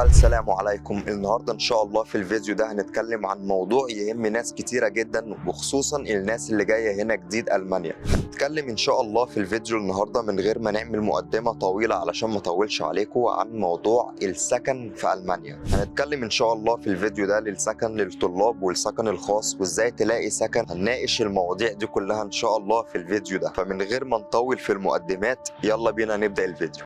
السلام عليكم. النهاردة إن شاء الله في الفيديو ده هنتكلم عن موضوع يهم ناس كتيرة جدا، وخصوصا الناس اللي جاية هنا جديد ألمانيا. هنتكلم إن شاء الله في الفيديو النهاردة من غير ما نعمل مقدمة طويلة علشان ما اطولش عليكم عن موضوع السكن في ألمانيا. هنتكلم إن شاء الله في الفيديو ده للسكن للطلاب والسكن الخاص وإزاي تلاقي سكن. هنناقش المواضيع دي كلها إن شاء الله في الفيديو ده، فمن غير ما نطول في المقدمات يلا بينا نبدأ الفيديو.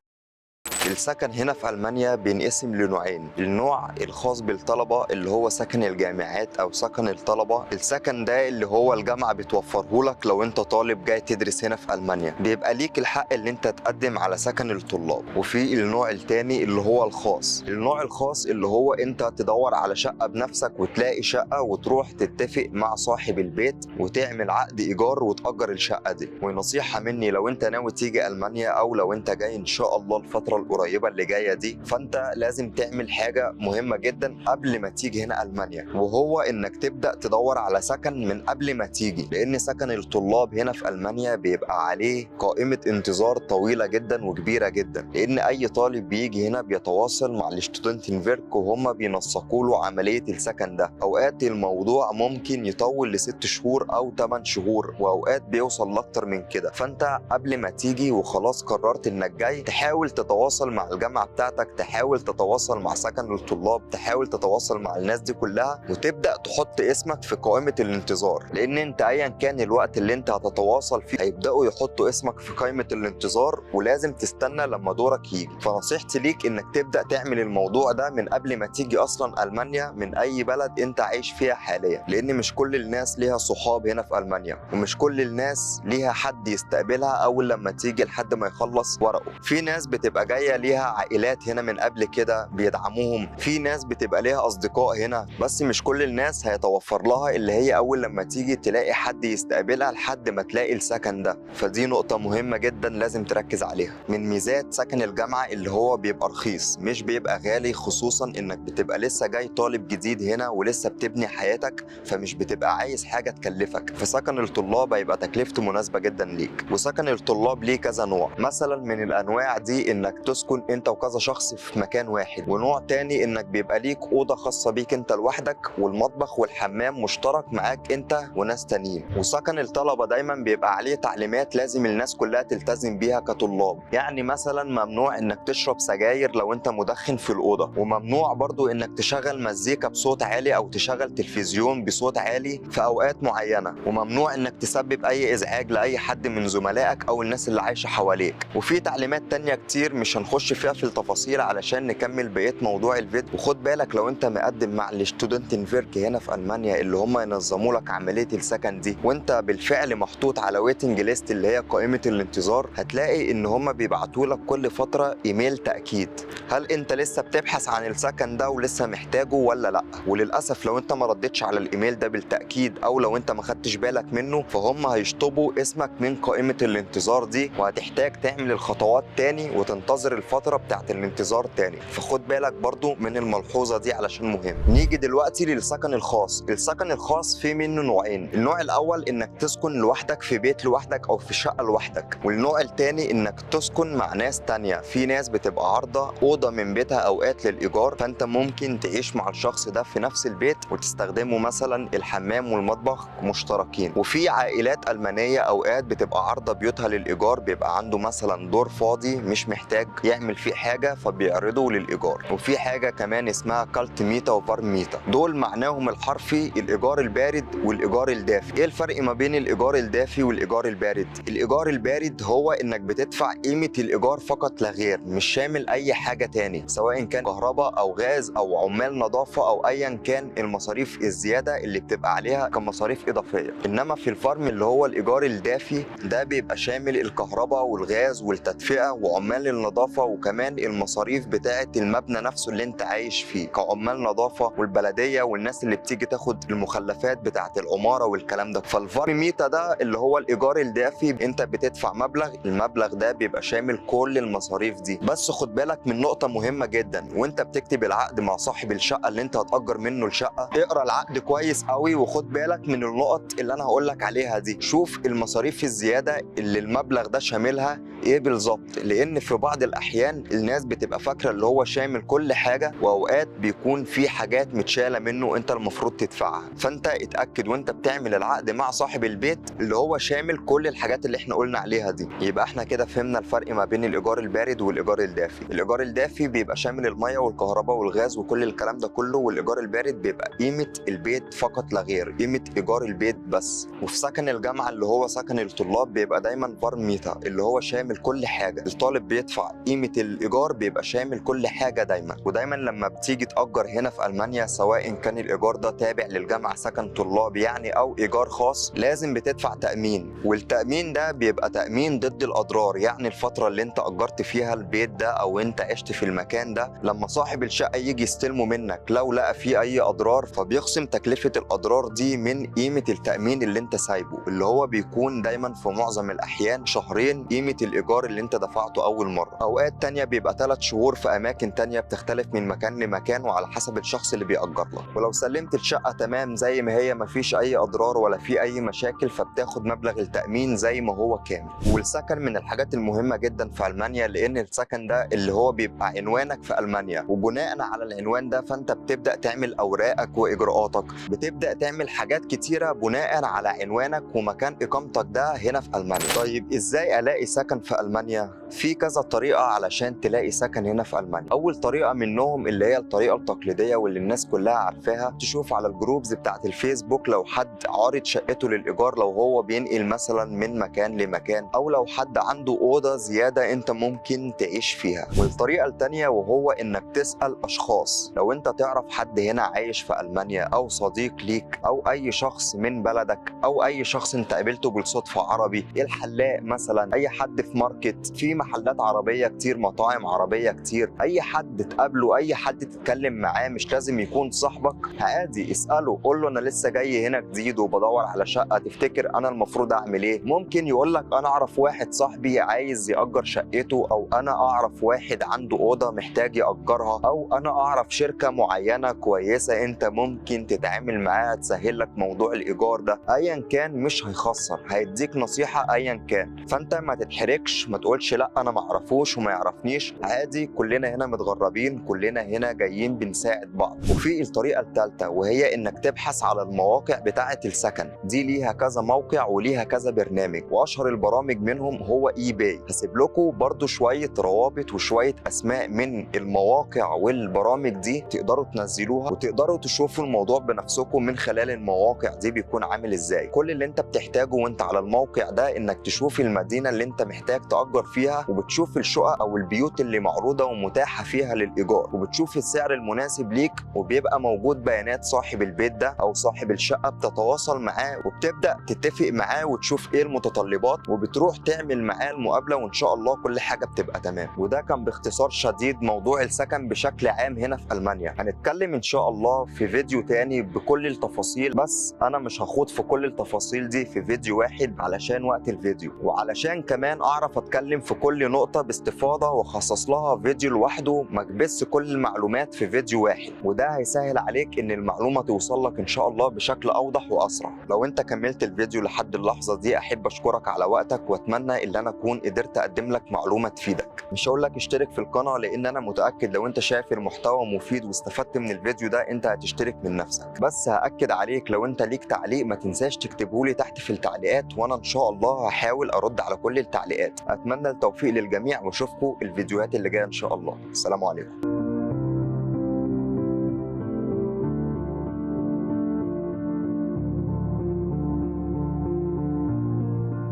السكن هنا في ألمانيا بينقسم لنوعين. النوع الخاص بالطلبة اللي هو سكن الجامعات أو سكن الطلبة. السكن ده اللي هو الجامعة بتوفره لك لو أنت طالب جاي تدرس هنا في ألمانيا، بيبقى ليك الحق اللي أنت تقدم على سكن الطلاب. وفي النوع التاني اللي هو الخاص. النوع الخاص اللي هو أنت تدور على شقة بنفسك وتلاقي شقة وتروح تتفق مع صاحب البيت وتعمل عقد إيجار وتأجر الشقة دي. ونصيحة مني لو أنت ناوي تيجي ألمانيا أو لو أنت جاي إن شاء الله الفترة القريبة اللي جاية دي، فانت لازم تعمل حاجة مهمة جدا قبل ما تيجي هنا ألمانيا، وهو انك تبدأ تدور على سكن من قبل ما تيجي. لان سكن الطلاب هنا في ألمانيا بيبقى عليه قائمة انتظار طويلة جدا وكبيرة جدا، لان اي طالب بيجي هنا بيتواصل مع الشتودنتنفيرك وهم بينسقوا له عملية السكن ده. اوقات الموضوع ممكن يطول ل6 شهور او 8 شهور، واوقات بيوصل لاكتر من كده. فانت قبل ما تيجي وخلاص قررت انك جاي، تحاول تتواصل مع الجامعة بتاعتك، تحاول تتواصل مع سكن الطلاب، تحاول تتواصل مع الناس دي كلها وتبدأ تحط اسمك في قائمة الانتظار. لان انت ايا كان الوقت اللي انت هتتواصل فيه هيبدأوا يحطوا اسمك في قائمة الانتظار، ولازم تستنى لما دورك يجي. فنصيحتي ليك انك تبدأ تعمل الموضوع ده من قبل ما تيجي اصلا ألمانيا من اي بلد انت عايش فيها حاليا، لان مش كل الناس ليها صحاب هنا في ألمانيا، ومش كل الناس ليها حد يستقبلها اول لما تيجي لحد ما يخلص ورقه. في ناس بتبقى جاية ليها عائلات هنا من قبل كده بيدعموهم، في ناس بتبقى ليها اصدقاء هنا، بس مش كل الناس هيتوفر لها اللي هي اول لما تيجي تلاقي حد يستقبلها لحد ما تلاقي السكن ده. فدي نقطة مهمة جدا لازم تركز عليها. من ميزات سكن الجامعة اللي هو بيبقى رخيص مش بيبقى غالي، خصوصا انك بتبقى لسه جاي طالب جديد هنا ولسه بتبني حياتك، فمش بتبقى عايز حاجة تكلفك. فسكن الطلاب هيبقى تكلفته مناسبة جدا ليك. وسكن الطلاب ليه كذا نوع. مثلا من الانواع دي انك تسكن انت وكذا شخص في مكان واحد، ونوع تاني انك بيبقى ليك اوضه خاصه بيك انت لوحدك، والمطبخ والحمام مشترك معاك انت وناس تانيين. وسكن الطلبه دايما بيبقى عليه تعليمات لازم الناس كلها تلتزم بيها كطلاب. يعني مثلا ممنوع انك تشرب سجاير لو انت مدخن في الاوضه، وممنوع برضو انك تشغل مزيكا بصوت عالي او تشغل تلفزيون بصوت عالي في اوقات معينه، وممنوع انك تسبب اي ازعاج لاي حد من زملائك او الناس اللي عايشه حواليك. وفي تعليمات تانية كتير مش هنخش فيها في التفاصيل علشان نكمل بقيه موضوع الفيديو. وخد بالك لو انت مقدم مع الشتودنتنفيرك هنا في المانيا اللي هم ينظموا لك عمليه السكن دي، وانت بالفعل محطوط على ويتنج ليست اللي هي قائمه الانتظار، هتلاقي ان هم بيبعتوا لك كل فتره ايميل تاكيد هل انت لسه بتبحث عن السكن ده ولسه محتاجه ولا لا. وللاسف لو انت ما ردتش على الايميل ده بالتاكيد، او لو انت ما خدتش بالك منه، فهم هيشطبوا اسمك من قائمه الانتظار دي، وهتحتاج تعمل الخطوات تاني وتنتظر الفتره بتاعت الانتظار تاني. فخد بالك برضو من الملحوظه دي علشان مهم. نيجي دلوقتي للسكن الخاص. السكن الخاص فيه منه نوعين. النوع الاول انك تسكن لوحدك في بيت لوحدك او في شقه لوحدك، والنوع التاني انك تسكن مع ناس تانية. في ناس بتبقى عارضه اوضه من بيتها اوقات للايجار، فانت ممكن تعيش مع الشخص ده في نفس البيت وتستخدموا مثلا الحمام والمطبخ مشتركين. وفي عائلات المانيه اوقات بتبقى عارضه بيوتها للايجار، بيبقى عنده مثلا دور فاضي مش محتاج يعمل فيه حاجه فبيعرضوا للايجار. وفي حاجه كمان اسمها كالت ميتا وفارم ميتا، دول معناهم الحرفي الايجار البارد والايجار الدافي. ايه الفرق ما بين الايجار الدافي والايجار البارد؟ الايجار البارد هو انك بتدفع قيمه الايجار فقط لا غير، مش شامل اي حاجه تاني، سواء كان كهرباء او غاز او عمال نظافه او ايا كان المصاريف الزياده اللي بتبقى عليها كمصاريف اضافيه. انما في الفارم اللي هو الايجار الدافي ده بيبقى شامل الكهرباء والغاز والتدفئه وعمال النظافه، وكمان المصاريف بتاعه المبنى نفسه اللي انت عايش فيه كعمال نظافه والبلديه والناس اللي بتيجي تاخد المخلفات بتاعه العماره والكلام ده. فالفارم ميتا ده اللي هو الايجار الدافي انت بتدفع مبلغ، المبلغ ده بيبقى شامل كل المصاريف دي. بس خد بالك من نقطه مهمه جدا وانت بتكتب العقد مع صاحب الشقه اللي انت هتأجر منه الشقه، اقرا العقد كويس قوي وخد بالك من النقط اللي انا هقول لك عليها دي. شوف المصاريف الزياده اللي المبلغ ده شاملها ايه بالظبط، لان في بعض الاحيان الاحيان الناس بتبقى فاكره اللي هو شامل كل حاجه، واوقات بيكون في حاجات متشاله منه انت المفروض تدفعها. فانت اتاكد وانت بتعمل العقد مع صاحب البيت اللي هو شامل كل الحاجات اللي احنا قلنا عليها دي. يبقى احنا كده فهمنا الفرق ما بين الايجار البارد والايجار الدافي. الايجار الدافي بيبقى شامل الميه والكهرباء والغاز وكل الكلام ده كله، والايجار البارد بيبقى قيمه البيت فقط لا غير، قيمه ايجار البيت بس. وفي سكن الجامعه اللي هو سكن الطلاب بيبقى دايما فارميتا اللي هو شامل كل حاجه، الطالب بيدفع قيمه الايجار بيبقى شامل كل حاجه دايما. ودايما لما بتيجي تأجر هنا في المانيا سواء كان الايجار ده تابع للجامعه سكن طلاب يعني او ايجار خاص، لازم بتدفع تأمين. والتأمين ده بيبقى تأمين ضد الأضرار، يعني الفترة اللي انت أجرت فيها البيت ده أو انت عشت في المكان ده، لما صاحب الشقة يجي يستلمه منك لو لقى فيه أي أضرار فبيخصم تكلفة الأضرار دي من قيمة التأمين اللي انت سايبه، اللي هو بيكون دايما في معظم الأحيان شهرين قيمة الإيجار اللي انت دفعته أول مرة. أوقات تانية بيبقى 3 شهور، في أماكن تانية بتختلف من مكان لمكان وعلى حسب الشخص اللي بيأجر لك. ولو سلمت الشقة تمام زي ما هي مفيش أي أضرار ولا في أي مشاكل فبتاخد مبلغ التأمين زي ما هو كامل. والسكن من الحاجات المهمة جدا في ألمانيا، لأن السكن ده اللي هو بيبقى عنوانك في ألمانيا، وبناء على العنوان ده فأنت بتبدأ تعمل أوراقك وإجراءاتك، بتبدأ تعمل حاجات كتيرة بناء على عنوانك ومكان إقامتك ده هنا في ألمانيا. طيب إزاي ألاقي سكن في ألمانيا؟ في كذا طريقة علشان تلاقي سكن هنا في ألمانيا. أول طريقة منهم اللي هي الطريقة التقليدية واللي الناس كلها عارفاها، تشوف على الجروبز بتاعت الفيسبوك لو حد عارض شقته للإيجار، لو هو بينقل مثلا من مكان لمكان، أو لو حد عنده أوضة زيادة أنت ممكن تعيش فيها. والطريقة التانية وهو إنك تسأل أشخاص، لو أنت تعرف حد هنا عايش في ألمانيا أو صديق ليك أو أي شخص من بلدك أو أي شخص أنت قابلته بالصدفة عربي، الحلاق مثلا، أي حد في ماركت، في محلات عربية كتير، مطاعم عربية كتير، أي حد تقابله، أي حد تتكلم معاه، مش لازم يكون صاحبك، عادي اسأله، قول له أنا لسه جاي هنا جديد وبدور على شقة، تفتكر أنا المفروض أعمل إيه؟ ممكن يقول لك أنا أعرف واحد صاحبي عايز يأجر شقته، أو أنا أعرف واحد عنده أوضة محتاج يأجرها، أو أنا أعرف شركة معينة كويسة أنت ممكن تتعامل معاها تسهل لك موضوع الإيجار ده. أيا كان مش هيخسر، هيديك نصيحة أيا كان. فأنت ما تتحركش، ما تقولش لا أنا ما أعرفوش وما يعرفنيش، عادي كلنا هنا متغربين، كلنا هنا جايين بنساعد بعض. وفي الطريقة الثالثة وهي إنك تبحث على المواقع بتاعة السكن دي، ليها كذا موقع وليها كذا برنامج، وأشهر البرامج منهم هو اي باي. هسيب لكم برضو شوية روابط وشوية أسماء من المواقع والبرامج دي تقدروا تنزلوها وتقدروا تشوفوا الموضوع بنفسكم من خلال المواقع دي بيكون عامل إزاي. كل اللي أنت بتحتاجه وأنت على الموقع ده إنك تشوف المدينة اللي أنت محتاج تأجر فيها، وبتشوف الشقق أو البيوت اللي معروضة ومتاحة فيها للإيجار، وبتشوف السعر المناسب ليك، وبيبقى موجود بيانات صاحب البيت ده أو صاحب الشقة، بتتواصل معاه وبتبدأ تتفق معاه وتشوف إيه المتطلبات، وبتروح تعمل معاه المقابلة، وإن شاء الله كل حاجة بتبقى تمام. وده كان باختصار شديد موضوع السكن بشكل عام هنا في ألمانيا. هنتكلم إن شاء الله في فيديو تاني بكل التفاصيل، بس أنا مش هخوض في كل التفاصيل دي في فيديو واحد علشان وقت الفيديو، وعلشان كمان أعرف أتكلم في كل نقطة باستفاضة وأخصص لها فيديو لوحده، ما أكبس كل المعلومات في فيديو واحد، وده هيسهل عليك إن المعلومة توصل لك إن شاء الله بشكل أوضح وأسرع. لو أنت كملت الفيديو لحد اللحظة دي أحب أشكرك على وقتك، وأتمنى إن أنا أكون قدرت أقدم لك معلومة تفيدك. مش هقول لك اشترك في القناة لأن أنا متأكد لو أنت شايف المحتوى مفيد واستفدت من الفيديو ده أنت هتشترك من نفسك، بس هأكد عليك لو أنت ليك تعليق ما تنساش تكتبه لي تحت في التعليقات، وأنا إن شاء الله هحاول أرد على كل التعليقات. أتمنى التوفيق للجميع وأشوفكم الفيديوهات اللي جاية إن شاء الله. السلام عليكم.